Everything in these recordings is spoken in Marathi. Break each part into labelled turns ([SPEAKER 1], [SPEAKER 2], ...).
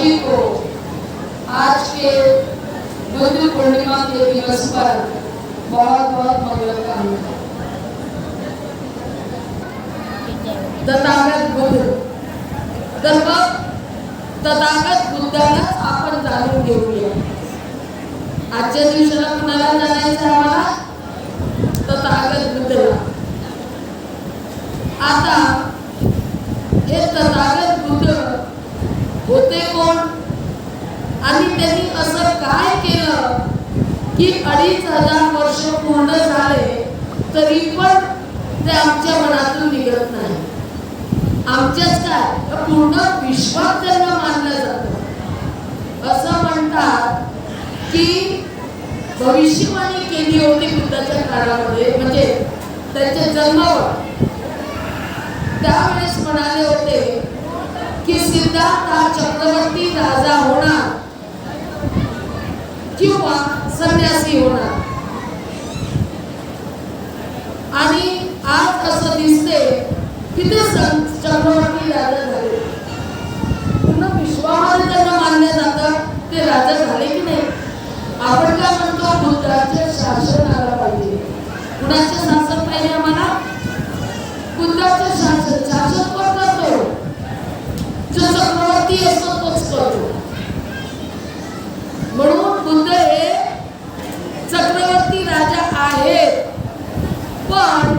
[SPEAKER 1] सभी को आज के बुद्ध पूर्णिमा के दिवस पर बहुत बहुत मंगल कामना। तथागत बुद्ध, तर मग तथागत बुद्धाला आपण जाणून घेऊया। आजच्या दिवसाला कुणाला जाणायचं आहे? आम्हाला तथागत बुद्धला। आता हे तथागत बुद्ध होते कोण आणि त्यांनी असं काय केलं की 2500 वर्ष पूर्ण झाले तरी पण ते आमच्या मनातून निघत नाही। आमच्याच काय पूर्ण विश्वात त्यांना मानलं जातं। असं म्हणतात की भविष्यवाणी केली होती बुद्धाच्या काळामध्ये, म्हणजे त्यांच्या जन्मावर त्यावेळेस म्हणाले होते की सिद्धार्थ हा चक्रवर्ती राजा होणार किंवा संन्यासी होणार। आणि आज असं दिसते की ते चक्रवर्ती राजा झाले। पूर्ण विश्वामध्ये त्यांना मानलं जातं ते राजा झाले की नाही। आपण काय म्हणतो बुद्धाचे शासन आलं पाहिजे। कुणाचे शासन पाहिजे आम्हाला? बुद्धाचे शासन। शासन कोण करतो? जो चक्रवर्ती असतो तोच करतो। म्हणून बुद्ध हे चक्रवर्ती राजा आहेत, पण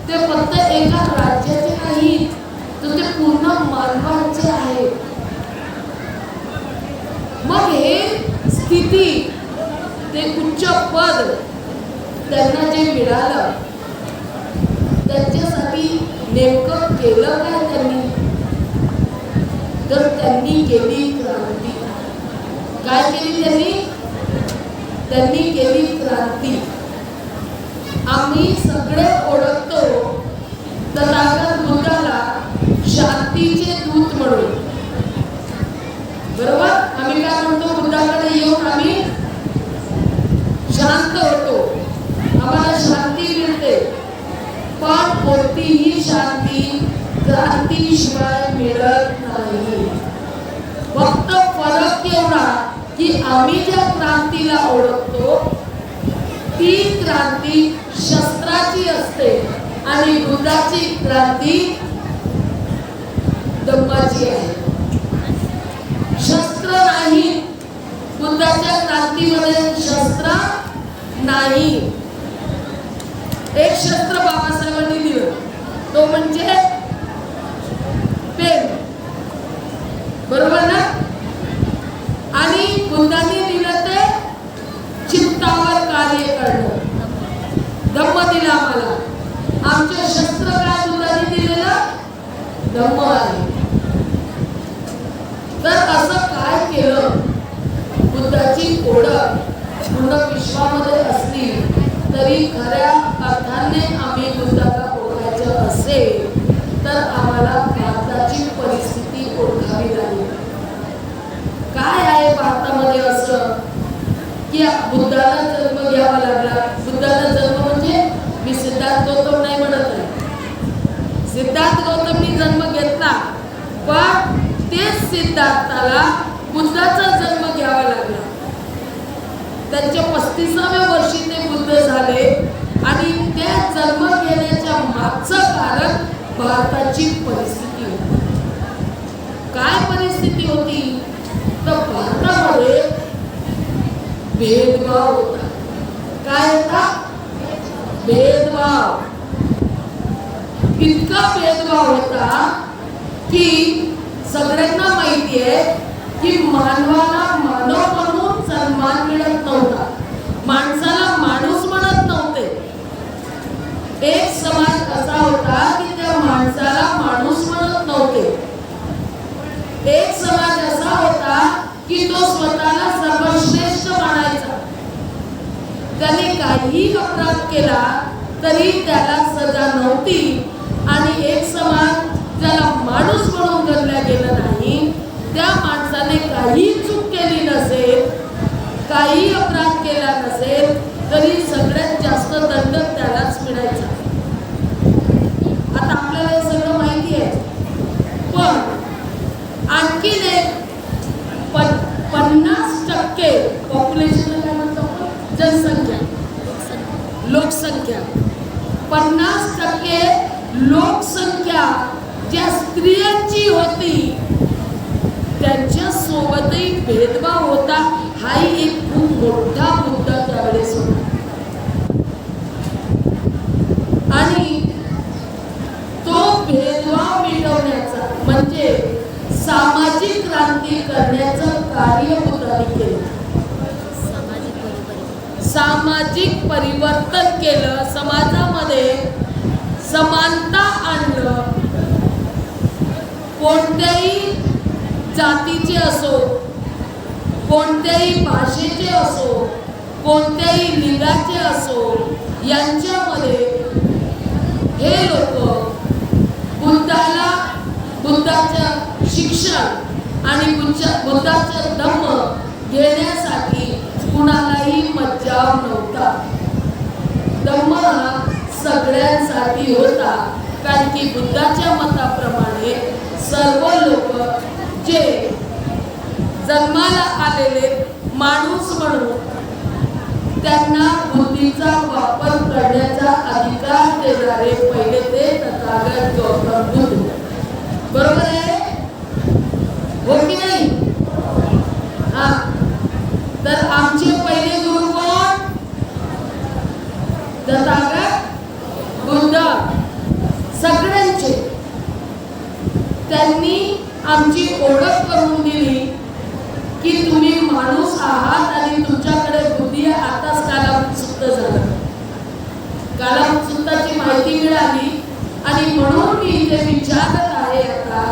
[SPEAKER 1] ते फक्त एका राज्याचे नाही तर ते पूर्ण मानवाचे आहेत। मग हे स्थिती, ते उच्च पद त्यांना जे मिळालं त्यांच्यासाठी नेमकं केलं काय त्यांनी? तर त्यांनी केली क्रांती। काय केली त्यांनी? त्यांनी केली क्रांती। आम्ही सगळे ओळखतो तथागत बुद्धाला शांतीचे दूत म्हणून, बरोबर? आम्ही काय म्हणतो? बुद्धाकडे येऊन आम्ही शांत होतो, आम्हाला शांती मिळते। पण कोणतीही शांती क्रांतीशिवाय मिळत नाही। फक्त फरक एवढा की आम्ही ज्या क्रांतीला ओळखतो ती क्रांती शस्त्राची असते आणि बुद्धाची क्रांती धम्माची आहे। शस्त्र नाही, बुद्धाच्या क्रांतीमध्ये शस्त्र नाही। एक शस्त्र बाबासाहेबांनी दिलं, तो म्हणजे पेन, बरोबर ना? आणि बुद्धांनी दिलं ते चित्तावर कार्य करणं। धम्म दिला आम्हाला। आमचे शस्त्र काय बुद्धांनी दिलेलं? धम्म आहे। तर असं काय केलं? बुद्धाची ओळख पूर्ण विश्वामध्ये असली तरी खऱ्या अर्थाने आम्ही बुद्धाला ओळखायचं असेल तर आम्हाला भारताची परिस्थिती ओळखावी लागेल। काय आहे भारतामध्ये असं की बुद्धाला जन्म घ्यावा लागला? बुद्धाला जन्म म्हणजे मी सिद्धार्थ गौतम नाही म्हणत आहे। सिद्धार्थ गौतमनी जन्म घेतला, पण तेच सिद्धार्थाला बुद्धाचा जन्म घ्यावा लागला। त्यांच्या 35व्या वर्षी ते बुद्ध झाले आणि त्या जन्म घेण्याच्या मागचं कारण भारताची परिस्थिती होती। काय परिस्थिती होती? तर भारतामध्ये भेदभाव होता। काय होता? भेदभाव। इतका भेदभाव होता की सगळ्यांना माहिती आहे की मानवाला मानव म्हणून सन्मान मिळत नव्हता, माणसाला माणूस म्हणत नव्हते। एक समाज असा होता की त्या माणसाला माणूस म्हणत नव्हते। एक समाज असा होता की तो स्वतःला सर्वश्रेष्ठ मानायचा। त्याने काही अपराध केला तरी त्याला सजा नव्हती। आणि एक समाज ज्याला माणूस म्हणून गणला गेला नाही, त्या माणसाने काही चूक केली नसेल, काही अपराध केला नसेल तरी सगळ्यात जास्त दंड त्यालाच मिळायचा। आता आपल्याला हे सगळं माहिती आहे, पण आणखीन एक त्यांच्या सोबतही भेदभाव होता, हाही एक खूप मोठा मुद्दा त्यावेळेस होता. आणि तो भेदभाव मिटवण्याचा म्हणजे सामाजिक क्रांती करण्याचं कार्य बुद्धांनी केलं. सामाजिक परिवर्तन केलं, समाजामध्ये समानता आणलं. कोणत्याही जातीचे असो, कोणत्याही भाषेचे असो, कोणत्याही लिंगाचे असो, यांच्यामध्ये हे लोक बुद्धाचं शिक्षण आणि बुद्धाचं धम्म घेण्यासाठी कुणालाही मज्जाव नव्हता. धम्म हा सगळ्यांसाठी होता, कारण की बुद्धाच्या मताप्रमाणे सर्व लोक जे जन्माला आलेले माणूस म्हणून त्यांना बुद्धीचा वापर करण्याचा अधिकार देणारे पहिले ते तथागत गौतम बुद्ध. बरोबर आहे हो की नाही? हा, तर आमचे पहिले गुरु कोण? तथागत बुद्ध. सगळ्यांचे त्यांनी आमची ओळख करून दिली की तुम्ही माणूस आहात आणि तुमच्याकडे बुद्धी आहे. आताच कालामुत्सुक्त झालं, कालामुत्सुक्ताची माहिती मिळाली आणि म्हणून मी इथे विचारत आहे आता,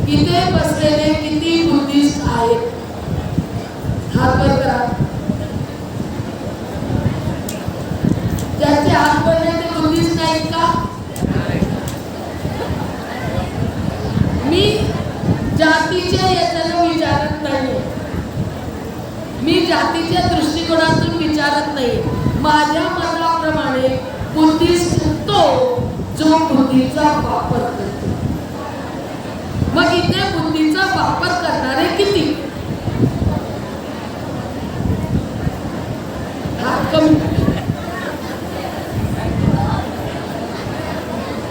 [SPEAKER 1] इथे बसलेले किती बुद्धिस्ट आहेत? हात वर करा. ज्यांचे हात वरले ते बुद्धिस्ट नाहीत का? मी जातीच्या याच्यानं विचारत नाही, मी जातीच्या दृष्टिकोनातून विचारत नाही. माझ्या मताप्रमाणे बुद्धिस्ट तो जो बुद्धीचा वापर करतो. मग इथे बुद्धीचा वापर करणारे किती? हात कमी.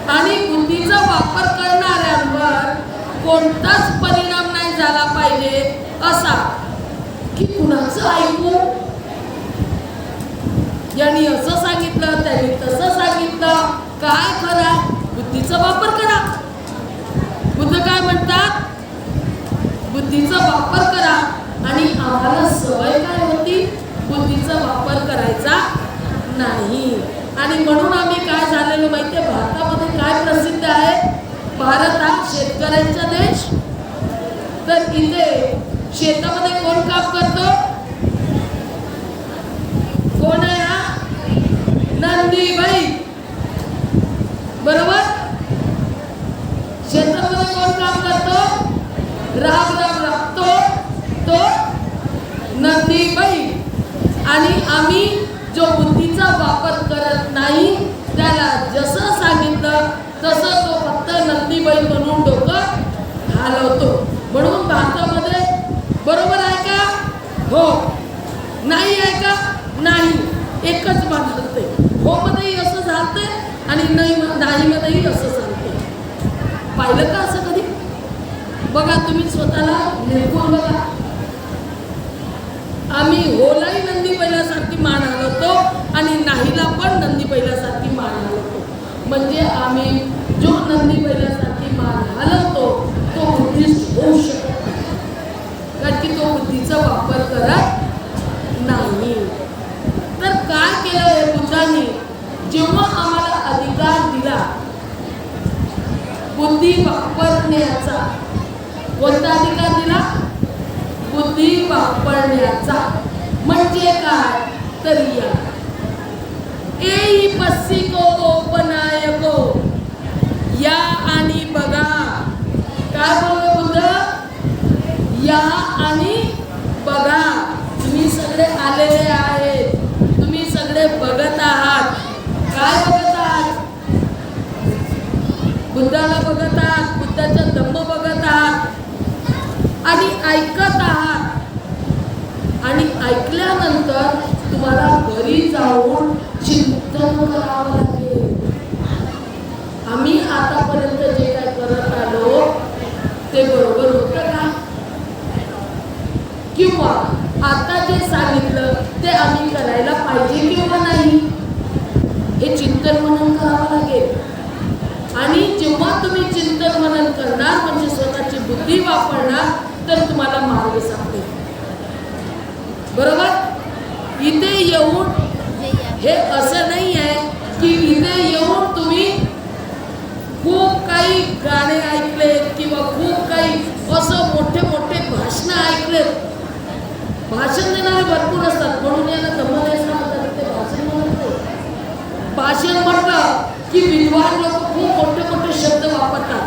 [SPEAKER 1] आणि बुद्धीचा वापर करणाऱ्यांवर कोणताच परिणाम नाही झाला पाहिजे असा की कुणाचं ऐकू, यांनी असं सांगितलं त्यांनी तसं सांगितलं, काय करा? बुद्धीचा वापर करा. बुद्ध काय म्हणतात? बुद्धीचा वापर करा. आणि आम्हाला सवय काय होती? बुद्धीचा वापर करायचा नाही. आणि म्हणून आम्ही काय झालेलो माहितीये? भारतामध्ये काय प्रसिद्ध आहे? भारत हा शेतकऱ्यांचा देश. तर इथे शेतामध्ये कोण काम करतो? कोण आहे हा? नंदीबाई. बरोबर? शेतामध्ये कोण काम करतो? राब राबतो तो नंदीबाई. आणि आम्ही जो बुद्धीचा वापर करत नाही त्याला जसं सांगितलं तसं तो फक्त नंदीबाई म्हणून डोकं हलवतो. म्हणून भारतामध्ये बरोबर आहे का? हो. नाही आहे का? नाही. एकच बात असते, हो मध्येही असं झालंय आणि नाही मध्येही असं चालतंय. पाहिलं का असं कधी? बघा तुम्ही स्वतःला निर्गुण बघा. आम्ही होलाही नंदी बैलासारखी मान हलवतो आणि नाहीला पण नंदी बैलासारखी मान हलवतो. म्हणजे आम्ही जो नंदी बैलासारखी मान हलवतो तो बुद्धिस्ट होऊ शकत नाही, कारण की तो बुद्धीचा वापर करत नाही. तर काय केलं हे बुद्धांनी? जेव्हा आम्हाला अधिकार दिला बुद्धी वापरण्याचा, कोणता अधिकार दिला? बुद्धी वापरण्याचा. म्हणजे काय? तर या एई पस्सिको बनायको, या आणि बघा. काय बोलले बुद्ध? या आणि बघा. तुम्ही सगळे आलेले आहेत, तुम्ही सगळे बघत आहात. काय बघत आहात? बुद्धाला बघत आहात, बुद्धाचा धम्म बघत आहात आणि ऐकत आहात. आणि ऐकल्यानंतर तुम्हाला घरी जाऊन चिंतन करावं लागेल. आम्ही आतापर्यंत जे काय करत आलो ते बरोबर होतं का? किंवा आता जे सांगितलं ते आम्ही करायला पाहिजे किंवा नाही, हे चिंतन मनन करावं लागेल. आणि जेव्हा तुम्ही चिंतन मनन करणार म्हणजे स्वतःची बुद्धी वापरणार तर तुम्हाला मार्ग सापडेल. बरोबर. इथे येऊन हे असं नाही आहे की इथे येऊन तुम्ही खूप काही गाणे ऐकलेत किंवा खूप काही असं मोठे मोठे भाषण ऐकलेत. भाषण देणारे भरपूर असतात म्हणून यांना दमलेसला म्हणतात ते भाषण म्हणत. भाषण म्हटलं की विद्वान लोक खूप मोठे मोठे शब्द वापरतात,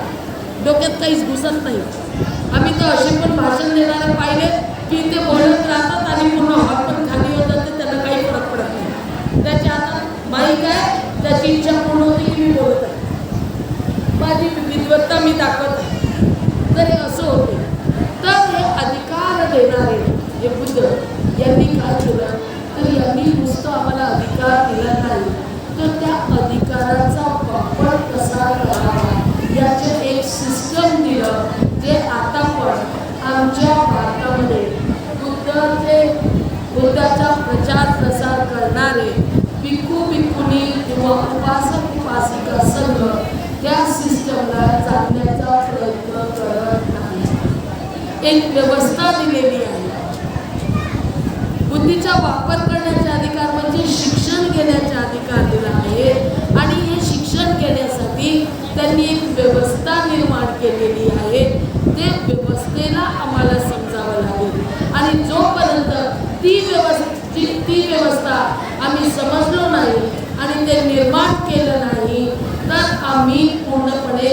[SPEAKER 1] डोक्यात काहीच घुसत नाही. आम्ही तर असे पण भाषण देणारे पाहिले की ते बोलत राहतात आणि पूर्ण हॉल पण खाली होत जाते, त्यांना काही फरक पडत नाही. त्याच्या हातात माईक आहे, त्याची इच्छा पूर्ण होती की मी बोलत आहे, माझी विद्वत्ता मी दाखवत आहे. तर हे असं होते. तर हे अधिकार देणारे हे बुद्ध यांनी काय केलं तर यांनी नुसतं आम्हाला अधिकार दिला नाही तर त्या अधिकाराचा वापर कसा करावा याचे एक सिस्टम दिलं, जे आता पण आमच्या भारतामध्ये बुद्धाचा प्रचार प्रसार करणारे भिक्खू भिक्खुनी किंवा उपासक उपासिका संघ त्या सिस्टमला जाणण्याचा प्रयत्न करत नाही. एक व्यवस्था दिलेली आहे. बुद्धीचा वापर करण्याचे अधिकार म्हणजे शिक्षण घेण्याचे अधिकार दिला आहे आणि हे शिक्षण घेण्यासाठी त्यांनी एक व्यवस्था निर्माण केलेली आहे. ते व्यवस्थेला आम्हाला समजावं लागेल आणि जोपर्यंत ती व्यवस्था आम्ही समजलो नाही आणि ते निर्माण केलं नाही तर आम्ही पूर्णपणे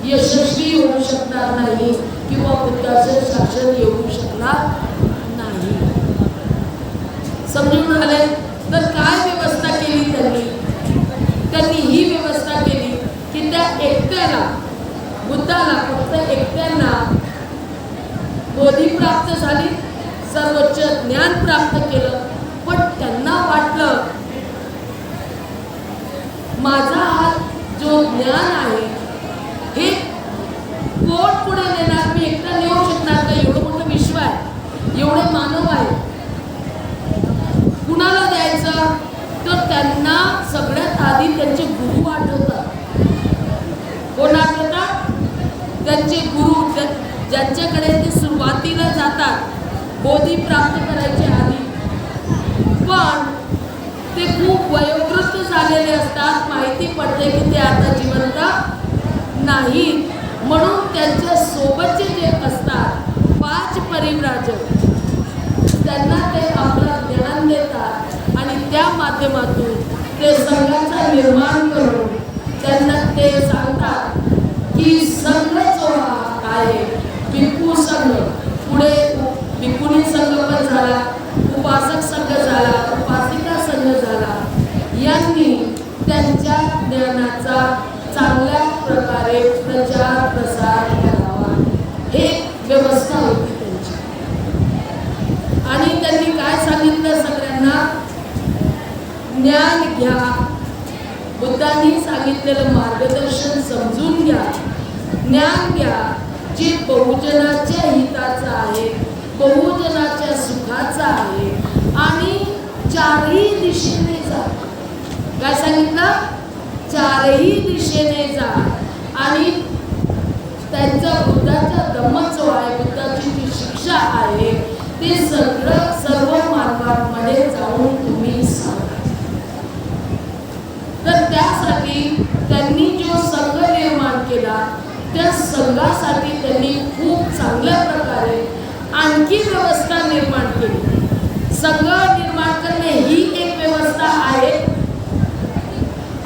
[SPEAKER 1] यशस्वी होऊ शकणार नाही किंवा बुद्धाचं शासन येऊ शकणार नाही. समजून आले. तर काय व्यवस्था केली त्यांनी ही व्यवस्था केली की त्या एकट्याला बुद्धाला फक्त एकट्यांना बोधी प्राप्त झाली, सर्वोच्च ज्ञान प्राप्त केलं. पण त्यांना वाटलं माझा हा जो ज्ञान आहे हे कोण पुढे नेणार, मी एकटा नेऊ शकणार का? एवढं मोठं विश्व आहे, एवढे मानव आहे, कुणाला द्यायचं? तर त्यांना सगळ्यात आधी त्यांचे गुरु आठवतात. कोण आठवतात? त्यांचे गुरु, ज्यांच्याकडे ते सुरुवातीला जातात बोधी प्राप्त करायच्या आधी. पण ते खूप वयोवृद्ध झालेले असतात, माहिती पडते की ते आता जिवंत नाहीत. म्हणून त्यांच्या सोबतचे जे असतात 5 परिव्राजक त्यांना ते आपलं ज्ञान देतात आणि त्या माध्यमातून ते संघाचा निर्माण करून त्यांना ते सांगतात की संघ जो आहे भिक्खू संघ, पुढे भिक्खुनी संघ पण झाला, उपासक संघ झाला, उपासिका संघ झाला. यांनी त्यांच्या ज्ञानाचा चांगल्या प्रकारे प्रचार प्रसार करावा, हे व्यवस्था होती त्यांची. आणि त्यांनी काय सांगितलं सगळ्यांना? ज्ञान घ्या, बुद्धांनी सांगितलेलं मार्गदर्शन समजून घ्या, ज्ञान घ्या जे बहुजनाच्या हिताचं आहे, बहुजनाच्या सुखाचं आहे आणि चारही दिशेने जा. काय सांगितलं? चारही दिशेने जा. आणि त्यांचा बुद्धाचा धम्म जो आहे, बुद्धाची जी शिक्षा आहे ते सर्व मार्गांमध्ये जाऊन तुम्ही सांगा. तर त्यासाठी त्यांनी जो संघ निर्माण केला त्या संघासाठी त्यांनी खूप चांगल्या प्रकारे आणखी व्यवस्था निर्माण केली. संघ निर्माण करणे ही एक व्यवस्था आहे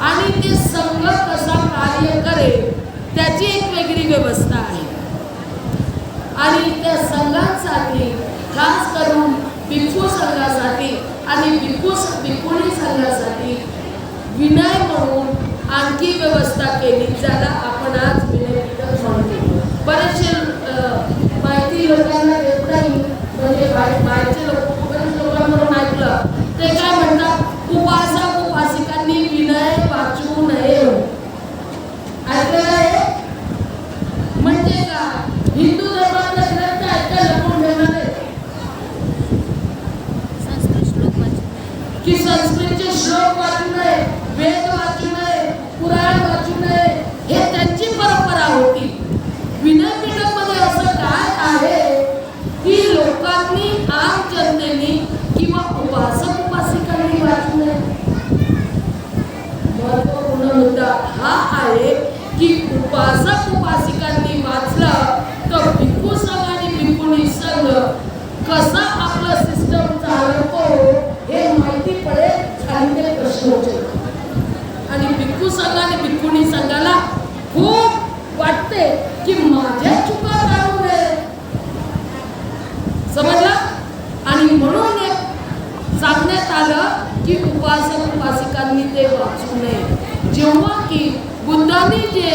[SPEAKER 1] आणि ते संघ कसा कार्य करेल त्याची एक वेगळी व्यवस्था आहे. आणि त्या संघांसाठी खास करून भिक्खू संघासाठी आणि भिक्खुनी संघासाठी विनय म्हणून आणखी व्यवस्था केली, ज्याला आपण आज विनयपीठक म्हणतो. बरेचसे माहिती लोकांना देत नाही, म्हणजे बाहेरचे लोक बरेच लोकांकडून ऐकलं ते काय म्हणतात, उपासक उपासिकांनी विनय वाचू नये. ऐकलं आहे म्हणजे का? हिंदू धर्मातला ग्रंथ ऐकायला कोण ठेवणार आहे? हा आहे की उपासक उपासिकांनी वाचलं तर भिक्खू संघ आणि भिक्खुनी संघ कसा आपलं सिस्टम चालवतो हे माहिती पडेल आणि ते प्रश्न विचारतात. आणि भिक्खू संघ आणि भिक्खुनी संघाला खूप वाटते की माझ्या चुका काढू नये, समजलं. आणि म्हणून सांगण्यात आलं की उपासक उपासिकांनी ते वाचू नये. जेव्हा की बुद्धांनी जे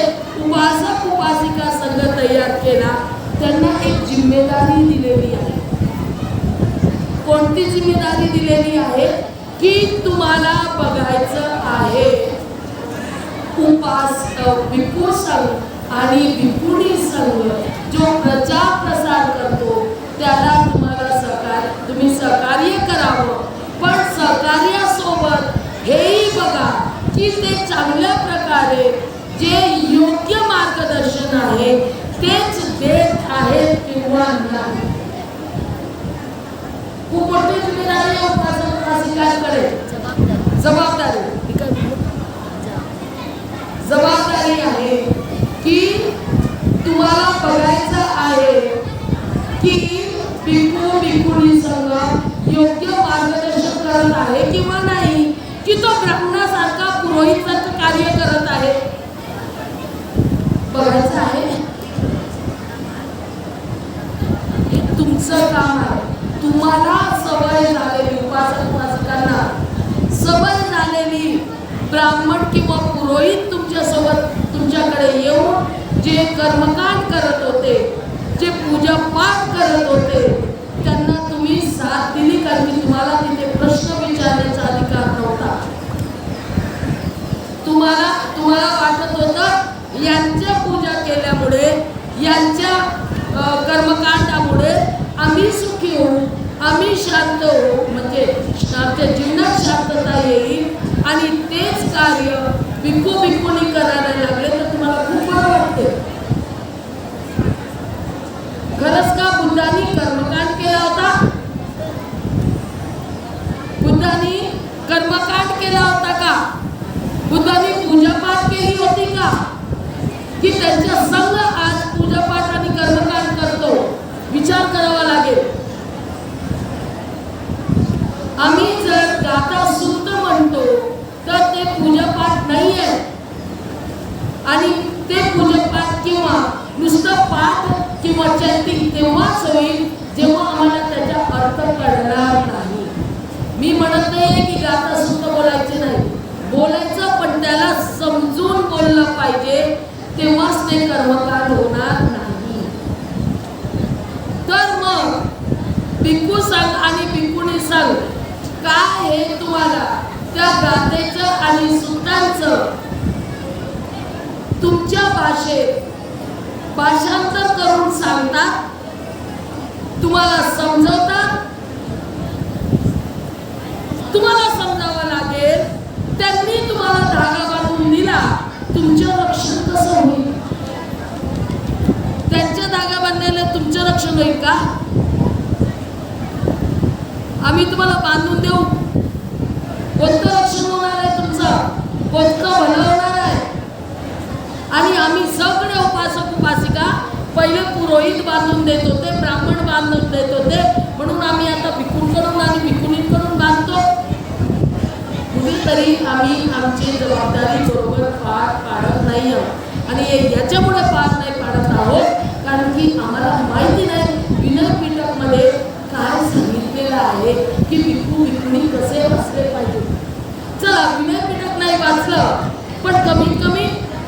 [SPEAKER 1] उपासक उपासिका संघ तयार केला त्यांना एक जिम्मेदारी दिलेली आहे. कोणती जिम्मेदारी दिलेली आहे की तुम्हाला बघायचं आहे भिक्खू संघ आणि भिक्खुनी संघ जो प्रचार प्रसार करतो त्याला तुम्ही सहकार्य करावं. पण सहकार्यासोबत हेही बघा की ते चांगल्या प्रकारे जे योग्य मार्गदर्शन आहे तेच देत आहेत किंवा नाही. खूप मोठी जिम्मेदारी आहे उपासक उपासिकांकडे. जबाबदारी आहे की तुम्हाला बघायचं आहे की भिक्खू भिक्खुनी संघ योग्य मार्गदर्शन करत आहे किंवा नाही, की तो ब्राह्मणासारखा पुरोहितासारखं कार्य करत आहे, बघायचं आहे. हे तुमचं काम आहे. तुम्हाला सवय झालेली उपासक उपासिकांना सवय झालेली ब्राह्मण किंवा पुरोहित तुमच्याकडे येऊन जे कर्मकांड करत होते, जे पूजा पाठ करत होते त्यांना तुम्ही साथ दिली कारण की तुम्हाला तिथे प्रश्न विचारण्याचा अधिकार नव्हता. तुम्हाला वाटत होतं यांच्या पूजा केल्यामुळे यांच्या कर्मकांडामुळे आम्ही सुखी होऊ, आम्ही शांत होऊ, म्हणजे आमच्या जीवनात शांतता येईल. आणि तेच कार्य भिक्खू भिक्खुनी करायला लागले तर तुम्हाला खूप बरं वाटते. खरंच का बुद्धांनी कर्मकांड केला होता? बुद्धांनी कर्मकांड केला होता का? बुद्धांनी पूजापाठ केली होती का? की त्यांच्या संघ आज पूजापाठ आणि कर्मकांड करतो? विचार करावा लागेल. आम्ही जर गाथा सुद्ध म्हणतो तर ते पूजापाठ नाही आहे. आणि ते पूजापाठ किंवा नुसतं पाठ किंवा चॅटिंग तेव्हाच होईल जेव्हा आम्हाला त्याचा अर्थ कळणार नाही. मी म्हणत नाही की गाथा सुद्ध बोलायचे नाही, बोलायचं पण त्याला समजून बोललं पाहिजे, तेव्हाच ते कर्मकांड होणार नाही. तर मग भिक्खू संघ आणि भिक्खुनी संघ काय हे तुम्हाला त्या गाथेचं आणि सूत्रांचं तुमच्या भाषेत भाषांतर करून सांगतात, तुम्हाला समजवतात. तुम्हाला समजावं लागेल. त्यांनी तुम्हाला धागा बांधून दिला, तुमचं रक्षण कसं होईल? त्यांच्या धागा बांधण्याला तुमचं रक्षण होईल का? आम्ही तुम्हाला बांधून देऊ, कोणतं रक्षण होणार आहे तुमचं? कोणतं भलं होणार आहे? आणि आम्ही सगळे उपासक उपासिका पहिले पुरोहित बांधून देत होते, ब्राह्मण बांधून देत होते, म्हणून आम्ही आता भिक्खूंकडून आणि भिक्खुनींकडून बांधतो. कुठेतरी आम्ही आमची जबाबदारी बरोबर पार पाडत नाही आहोत. आणि याच्यामुळे पार नाही पाडत आहोत कारण की आम्हाला माहिती नाही विनय पीठकमध्ये काय सांगितलेलं आहे की भिक्खू भिक्खुनी कसे वाचले पाहिजे. चला, विनय पीठक नाही वाचलं पण कमीत कमी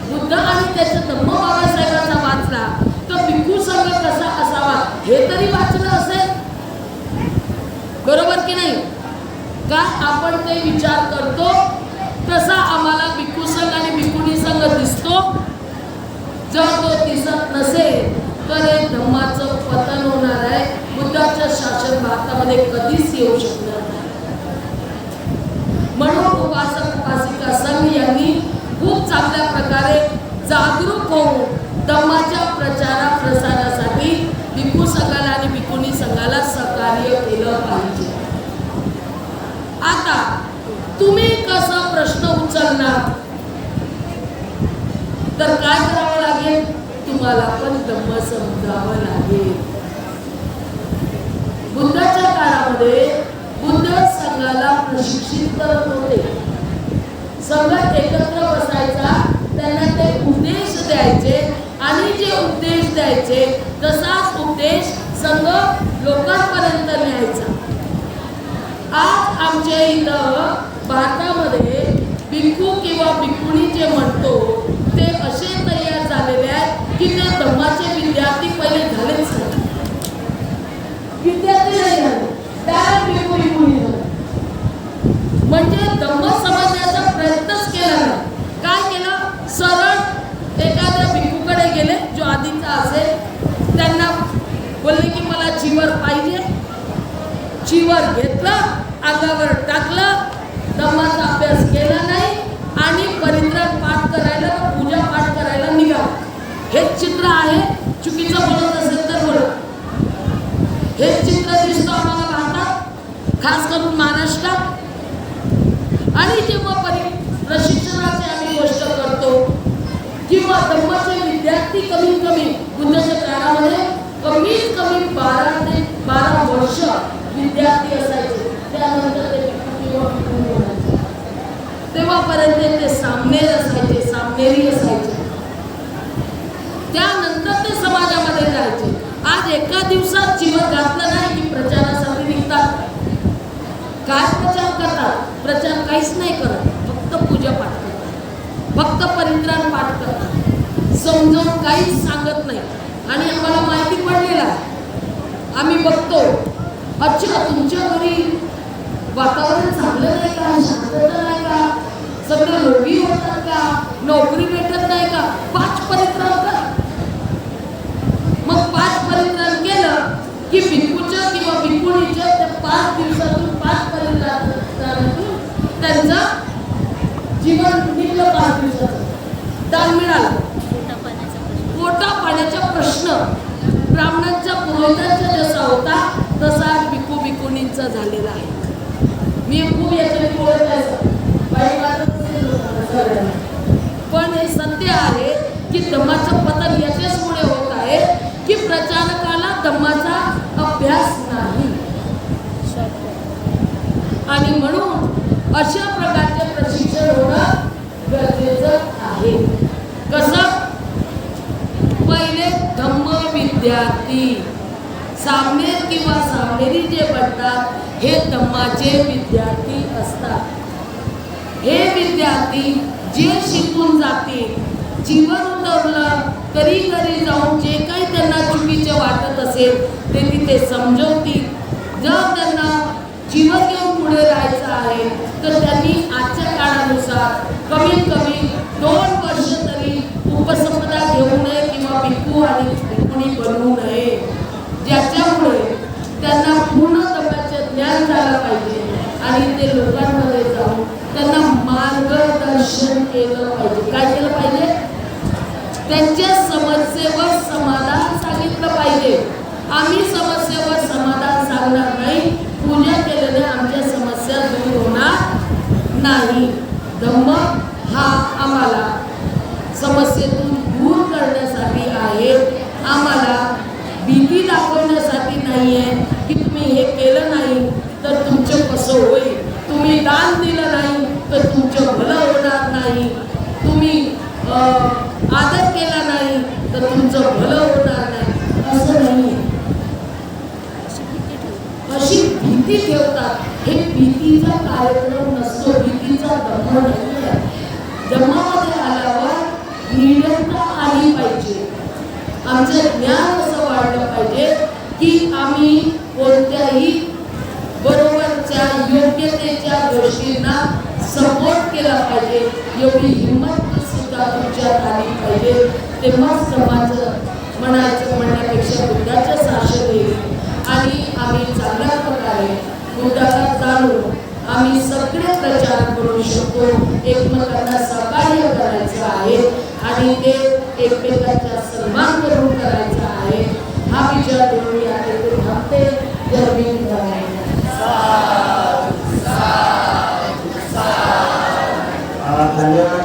[SPEAKER 1] बुद्ध आणि त्याच्या धम्म बाबासाहेबांचा वाचला तर भिक्खू संघ कसा असावा हे तरी वाचलं असेल, बरोबर की नाही? का आपण ते विचार करतो तसा आम्हाला भिक्खू संघ आणि भिक्खुनी संघ दिसतो. जर तो दिसत नसेल तर हे धम्माचं पतन होणार आहे. बुद्धाचं शासन भारतामध्ये कधीच येऊ शकणार नाही. म्हणून उपासक उपासिका संघ यांनी खूप चांगल्या प्रकारे जागरूक होऊन धम्माच्या प्रचारा प्रसारासाठी भिक्खू संघाला आणि भिक्खुनी संघाला सहकार्य केलं पाहिजे. आता तुम्ही कसं प्रश्न उचलणार तर काय करावं लागेल? तुम्हाला पण धम्म समजावं लागेल. बुद्धाच्या काळामध्ये बुद्ध संघाला प्रशिक्षित करत होते. संघ एकत्र बसायचा, त्यांना ते उपदेश द्यायचे आणि जे उपदेश द्यायचे तसाच उपदेश संघ लोकांपर्यंत न्यायचा. आज आमच्या इथं भारतामध्ये भिक्खू किंवा भिक्खुणी जे म्हणतो ते असे तयार झालेले आहेत की ते धम्माचे विद्यार्थी पहिले झालेच नाही. विद्यार्थी नाही झाले, डायरेक्ट भिक्खू भिक्खुणी झाले. म्हणजे धम्म समजण्याचा प्रयत्नच केला नाही. काय केलं? सरळ एखाद्या भिक्खूकडे गेले जो आधीचा असेल, त्यांना बोलले की मला चिवर पाहिजे. चिवर घेतलं, अंगावर टाकलं, धम्माचा अभ्यास केला नाही आणि परित्राण पाठ करायला व पूजा पाठ करायला निघाला. हेच चित्र आहे. चुकीचं बोलत असेल तर बोला. हेच चित्र दिसतं आम्हाला भारतात, खास करून महाराष्ट्रात. आणि जेव्हा प्रशिक्षणाची आम्ही गोष्ट करतो किंवा धम्माचे विद्यार्थी कमीत कमी बुद्धाच्या काळामध्ये कमीत कमी 12 ते 12 वर्ष विद्यार्थी असायचे. त्यानंतर ते तेव्हापर्यंत ते सामनेर असायचे, सामनेरी असायचे. त्यानंतर ते समाजामध्ये जायचे. आज एका दिवसात चिवर घातलं नाही की प्रचारासाठी निघतात. काय प्रचार करतात? प्रचार काहीच नाही करत, फक्त पूजा पाठ करतात, फक्त परित्राण पाठ करतात, समजावून काहीच सांगत नाही. आणि आम्हाला माहिती पडलेला आहे, आम्ही बघतो. अच्छा, तुमच्या घरी वातावरण चांगलं नाही का? शांतता नाही का? सगळे रोगी होतात का? नोकरी भेटत नाही का? 5 परित्राण कर. मग 5 परित्राण केलं की भिक्खूच्या किंवा भिक्खुणीच्या त्या 5 दिवसातून 5 परित्राणातून त्यांचं जीवन निघलं. 5 दिवसाचं दान मिळालं. पोटा पाण्याचा प्रश्न ब्राह्मणांच्या पुरोहितांचा जसा होता तसा भिक्खू भिक्खुणींचा झालेला आहे. मी खूप याच्याने बोलत आहे, पण हे सत्य आहे की धम्माचं पतन याच्याचमुळे होत आहे की प्रचारकाला धम्माचा अभ्यास नाही. आणि म्हणून अशा प्रकारचे प्रशिक्षण होणं गरजेचं आहे. कसं? पहिले धम्म विद्यार्थी सामनेर किंवा सामनेरी जे बनतात हे धम्माचे विद्यार्थी असतात. हे विद्यार्थी जे शिकून जातील, जीवन उतरलं तरी घरी जाऊन जे काही त्यांना चुकीचे वाटत असेल ते तिथे समजवतील. जर त्यांना जीवन घेऊन पुढे राहायचं आहे तर त्यांनी आजच्या काळानुसार कमीत कमी 2 वर्ष तरी उपसंपदा घेऊ नये किंवा भिक्खू आणि भिक्खुणी बनवू नये, ज्याच्यामुळे त्यांना पूर्ण धम्माचे ज्ञान झालं पाहिजे आणि ते लोकांमध्ये जाऊन त्यांना मार्गदर्शन केलं पाहिजे. काय केलं पाहिजे? त्यांच्या समस्येवर समाधान सांगितलं पाहिजे. आम्ही समस्येवर समाधान सांगणार नाही, पूजा केल्याने आमच्या समस्या दूर होणार नाही. धम्म हा आम्हाला समस्येतून दूर करण्यासाठी आहे, आम्हाला भीती दाखवण्यासाठी नाही आहे की तुम्ही हे केलं नाही तर तुमचं कसं होईल, तुम्ही दान दिलं नाही तर तुमचं भलं होणार नाही, तुम्ही आदर केला नाही तर तुमचं भलं होणार नाही, असं नाही. अशी भीती ठेवतात. हे भीतीचा कार्यक्रम नसतो, भीतीचा धम्म नाही आहे. धम्मामध्ये आल्यावर निर्णयता आली पाहिजे. आमचं ज्ञान असं वाढलं पाहिजे की आम्ही कोणत्याही बरोबरच्या योग्यतेच्या गोष्टींना सपोर्ट केला पाहिजे. एवढी हिंमत सुद्धा तुमच्यात आली पाहिजे. तेव्हाच समाजाचं म्हणायचं म्हणण्यापेक्षा बुद्धाचं शासन येईल आणि आम्ही चांगल्या प्रकारे बुद्धाला जाणून आम्ही सगळे प्रचार करू शकतो. एकमेकांना सहकार्य करायचं आहे आणि ते एकमेकांचा सन्मान करून करायचा आहे. हा विचार करून या थांबते. जय भीम.
[SPEAKER 2] धन्यवाद.